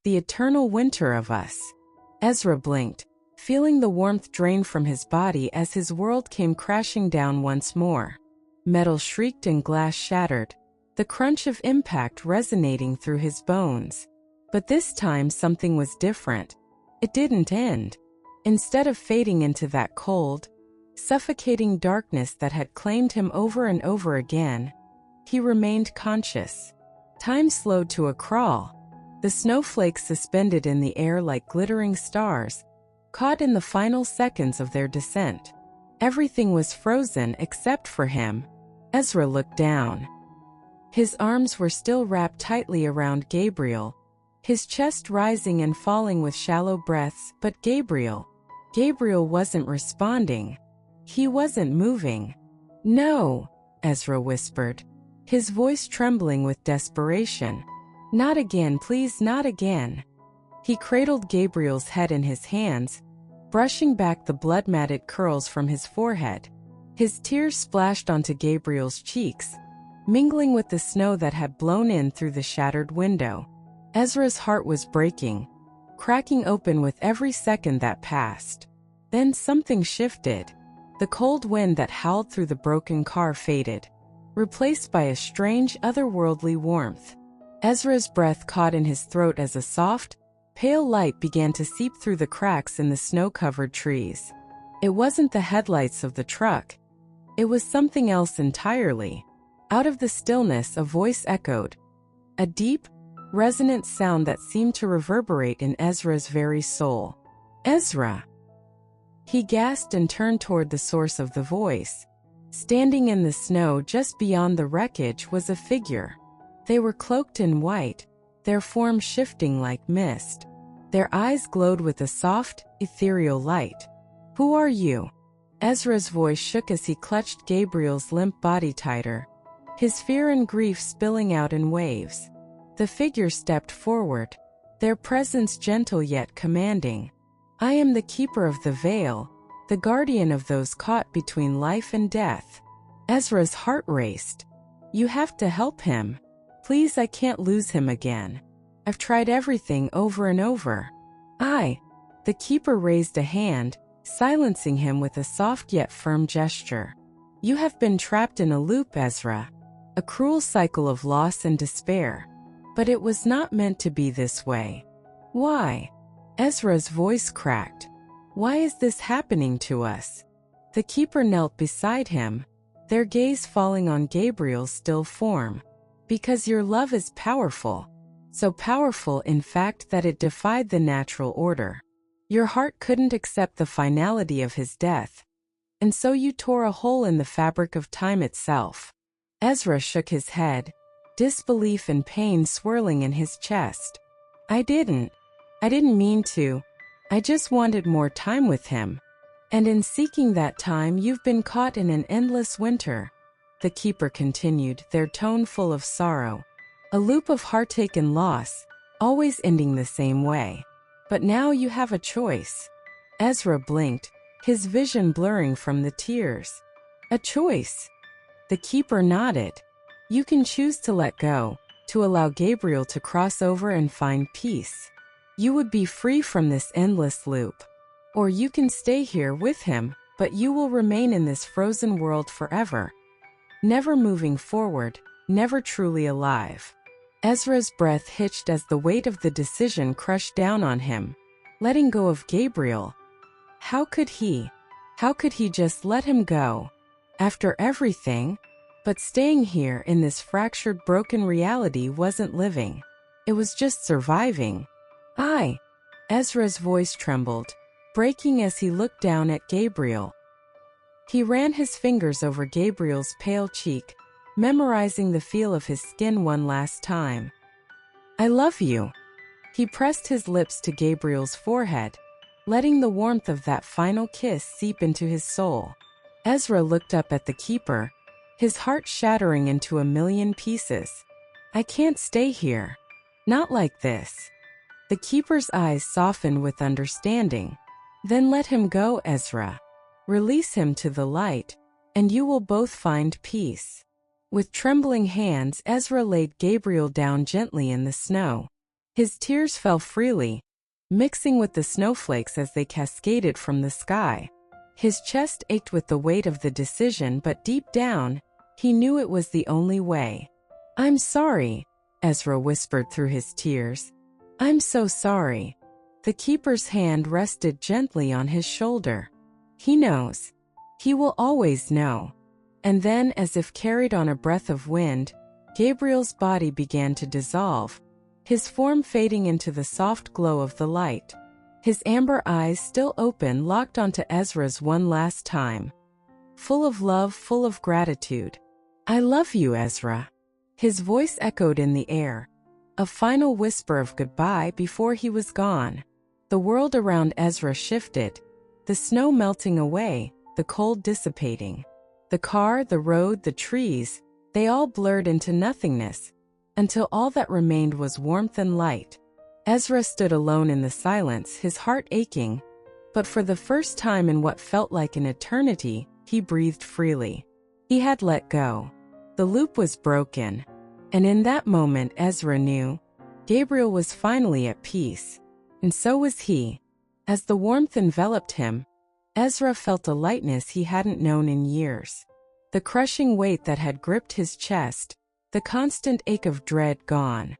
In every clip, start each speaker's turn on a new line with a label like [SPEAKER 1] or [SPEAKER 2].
[SPEAKER 1] The eternal winter of us. Ezra blinked, feeling the warmth drain from his body as his world came crashing down once more. Metal shrieked and glass shattered, the crunch of impact resonating through his bones. But this time something was different. It didn't end. Instead of fading into that cold, suffocating darkness that had claimed him over and over again, he remained conscious. Time slowed to a crawl. The snowflakes suspended in the air like glittering stars, caught in the final seconds of their descent. Everything was frozen except for him. Ezra looked down. His arms were still wrapped tightly around Gabriel, his chest rising and falling with shallow breaths, but Gabriel wasn't responding. He wasn't moving. "No," Ezra whispered, his voice trembling with desperation. "Not again, please, not again." He cradled Gabriel's head in his hands, brushing back the blood-matted curls from his forehead. His tears splashed onto Gabriel's cheeks, mingling with the snow that had blown in through the shattered window. Ezra's heart was breaking, cracking open with every second that passed. Then something shifted. The cold wind that howled through the broken car faded, replaced by a strange, otherworldly warmth. Ezra's breath caught in his throat as a soft, pale light began to seep through the cracks in the snow-covered trees. It wasn't the headlights of the truck. It was something else entirely. Out of the stillness, a voice echoed, a deep, resonant sound that seemed to reverberate in Ezra's very soul. "Ezra!" He gasped and turned toward the source of the voice. Standing in the snow just beyond the wreckage was a figure. They were cloaked in white, their form shifting like mist. Their eyes glowed with a soft, ethereal light. "Who are you?" Ezra's voice shook as he clutched Gabriel's limp body tighter, his fear and grief spilling out in waves. The figure stepped forward, their presence gentle yet commanding. "I am the keeper of the veil, the guardian of those caught between life and death." Ezra's heart raced. "You have to help him. Please, I can't lose him again. I've tried everything over and over." The keeper raised a hand, silencing him with a soft yet firm gesture. "You have been trapped in a loop, Ezra. A cruel cycle of loss and despair. But it was not meant to be this way." "Why?" Ezra's voice cracked. "Why is this happening to us?" The keeper knelt beside him, their gaze falling on Gabriel's still form. "Because your love is powerful. So powerful, in fact, that it defied the natural order. Your heart couldn't accept the finality of his death, and so you tore a hole in the fabric of time itself." Ezra shook his head, disbelief and pain swirling in his chest. I didn't mean to. I just wanted more time with him. And in seeking that time, you've been caught in an endless winter," the keeper continued, their tone full of sorrow. "A loop of heartache and loss, always ending the same way. But now you have a choice." Ezra blinked, his vision blurring from the tears. "A choice?" The keeper nodded. "You can choose to let go, to allow Gabriel to cross over and find peace. You would be free from this endless loop. Or you can stay here with him, but you will remain in this frozen world forever, never moving forward, never truly alive." Ezra's breath hitched as the weight of the decision crushed down on him. Letting go of Gabriel? How could he? How could he just let him go? After everything? But staying here in this fractured, broken reality wasn't living. It was just surviving. Ezra's voice trembled, breaking as he looked down at Gabriel. He ran his fingers over Gabriel's pale cheek, memorizing the feel of his skin one last time. "I love you." He pressed his lips to Gabriel's forehead, letting the warmth of that final kiss seep into his soul. Ezra looked up at the keeper, his heart shattering into a million pieces. "I can't stay here. Not like this." The keeper's eyes softened with understanding. "Then let him go, Ezra. Release him to the light, and you will both find peace." With trembling hands, Ezra laid Gabriel down gently in the snow. His tears fell freely, mixing with the snowflakes as they cascaded from the sky. His chest ached with the weight of the decision, but deep down, he knew it was the only way. "I'm sorry," Ezra whispered through his tears. "I'm so sorry." The keeper's hand rested gently on his shoulder. "He knows. He will always know." And then, as if carried on a breath of wind, Gabriel's body began to dissolve, his form fading into the soft glow of the light. His amber eyes, still open, locked onto Ezra's one last time. Full of love, full of gratitude. "I love you, Ezra." His voice echoed in the air, a final whisper of goodbye before he was gone. The world around Ezra shifted, the snow melting away, the cold dissipating. The car, the road, the trees, they all blurred into nothingness, until all that remained was warmth and light. Ezra stood alone in the silence, his heart aching, but for the first time in what felt like an eternity, he breathed freely. He had let go. The loop was broken, and in that moment Ezra knew Gabriel was finally at peace, and so was he. As the warmth enveloped him, Ezra felt a lightness he hadn't known in years. The crushing weight that had gripped his chest, the constant ache of dread gone.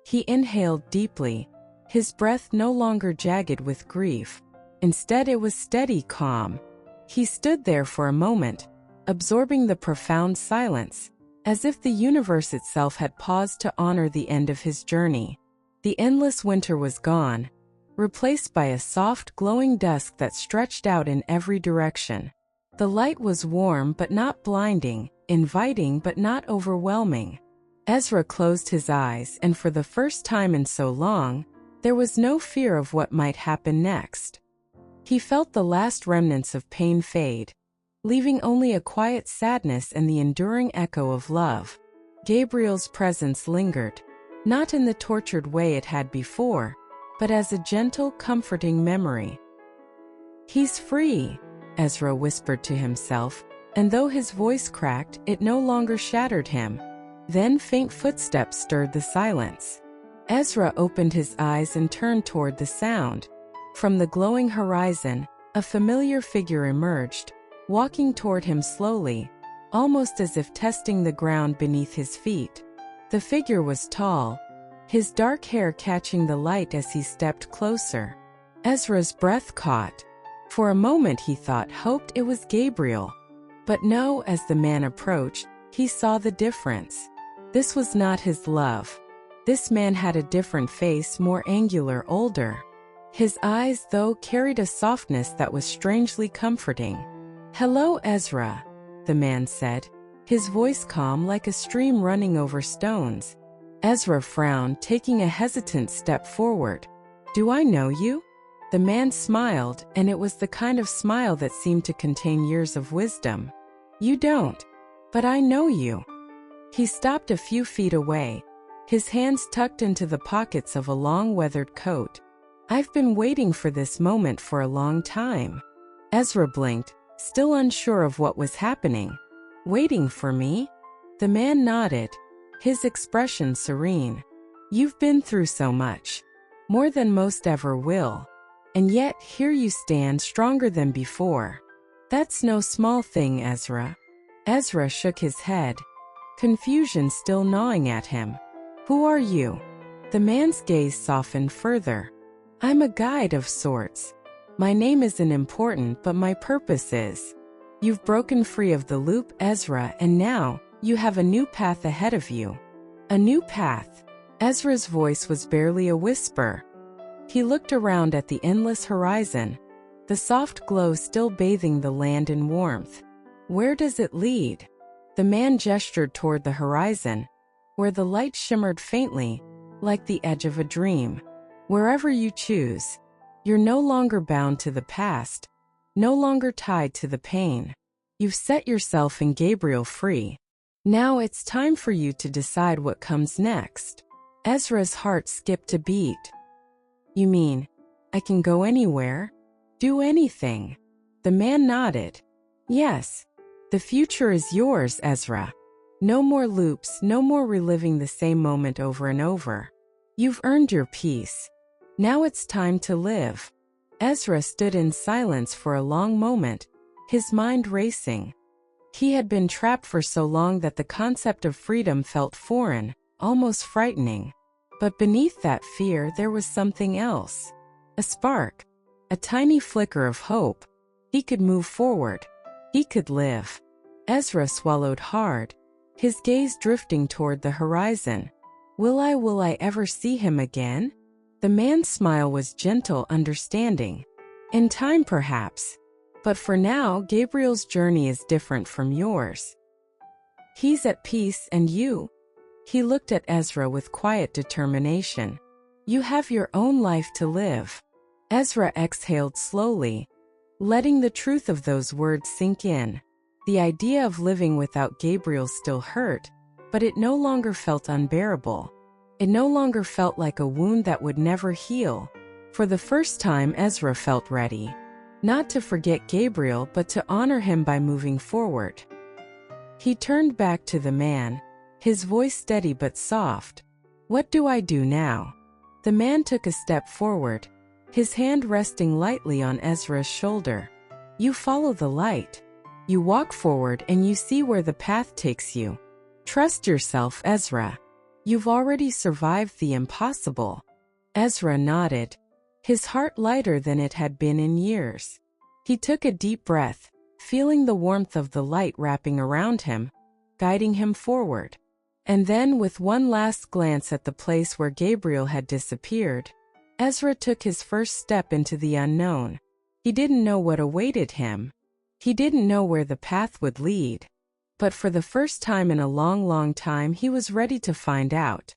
[SPEAKER 1] He inhaled deeply, his breath no longer jagged with grief. Instead, it was steady calm. He stood there for a moment, absorbing the profound silence, as if the universe itself had paused to honor the end of his journey. The endless winter was gone, replaced by a soft, glowing dusk that stretched out in every direction. The light was warm but not blinding, inviting but not overwhelming. Ezra closed his eyes, and for the first time in so long, there was no fear of what might happen next. He felt the last remnants of pain fade, leaving only a quiet sadness and the enduring echo of love. Gabriel's presence lingered, not in the tortured way it had before, but as a gentle, comforting memory. "He's free," Ezra whispered to himself, and though his voice cracked, it no longer shattered him. Then faint footsteps stirred the silence. Ezra opened his eyes and turned toward the sound. From the glowing horizon, a familiar figure emerged, walking toward him slowly, almost as if testing the ground beneath his feet. The figure was tall, his dark hair catching the light as he stepped closer. Ezra's breath caught. For a moment he hoped it was Gabriel. But no, as the man approached, he saw the difference. This was not his love. This man had a different face, more angular, older. His eyes, though, carried a softness that was strangely comforting. "Hello, Ezra," the man said, his voice calm like a stream running over stones. Ezra frowned, taking a hesitant step forward. "Do I know you?" The man smiled, and it was the kind of smile that seemed to contain years of wisdom. "You don't. But I know you." He stopped a few feet away, his hands tucked into the pockets of a long weathered coat. "I've been waiting for this moment for a long time." Ezra blinked, still unsure of what was happening. "Waiting for me?" The man nodded, his expression serene. "You've been through so much, more than most ever will. And yet, here you stand, stronger than before. That's no small thing, Ezra." Ezra shook his head, confusion still gnawing at him. "Who are you?" The man's gaze softened further. "I'm a guide of sorts. My name isn't important, but my purpose is. You've broken free of the loop, Ezra, and now, you have a new path ahead of you." "A new path?" Ezra's voice was barely a whisper. He looked around at the endless horizon, the soft glow still bathing the land in warmth. "Where does it lead?" The man gestured toward the horizon, where the light shimmered faintly, like the edge of a dream. "Wherever you choose. You're no longer bound to the past, no longer tied to the pain. You've set yourself and Gabriel free. Now it's time for you to decide what comes next." Ezra's heart skipped a beat. "You mean, I can go anywhere? Do anything?" The man nodded. "Yes. The future is yours, Ezra. No more loops, no more reliving the same moment over and over. You've earned your peace. Now it's time to live. Ezra stood in silence for a long moment, his mind racing. He had been trapped for so long that the concept of freedom felt foreign, almost frightening. But beneath that fear there was something else. A spark. A tiny flicker of hope. He could move forward. He could live. Ezra swallowed hard, his gaze drifting toward the horizon. Will I ever see him again? The man's smile was gentle, understanding. In time, perhaps. But for now, Gabriel's journey is different from yours. He's at peace, and you? He looked at Ezra with quiet determination. You have your own life to live. Ezra exhaled slowly, letting the truth of those words sink in. The idea of living without Gabriel still hurt, but it no longer felt unbearable. It no longer felt like a wound that would never heal. For the first time, Ezra felt ready. Not to forget Gabriel, but to honor him by moving forward. He turned back to the man, his voice steady but soft. What do I do now? The man took a step forward, his hand resting lightly on Ezra's shoulder. You follow the light. You walk forward and you see where the path takes you. Trust yourself, Ezra. You've already survived the impossible. Ezra nodded, his heart lighter than it had been in years. He took a deep breath, feeling the warmth of the light wrapping around him, guiding him forward. And then, with one last glance at the place where Gabriel had disappeared, Ezra took his first step into the unknown. He didn't know what awaited him. He didn't know where the path would lead. But for the first time in a long, long time, he was ready to find out.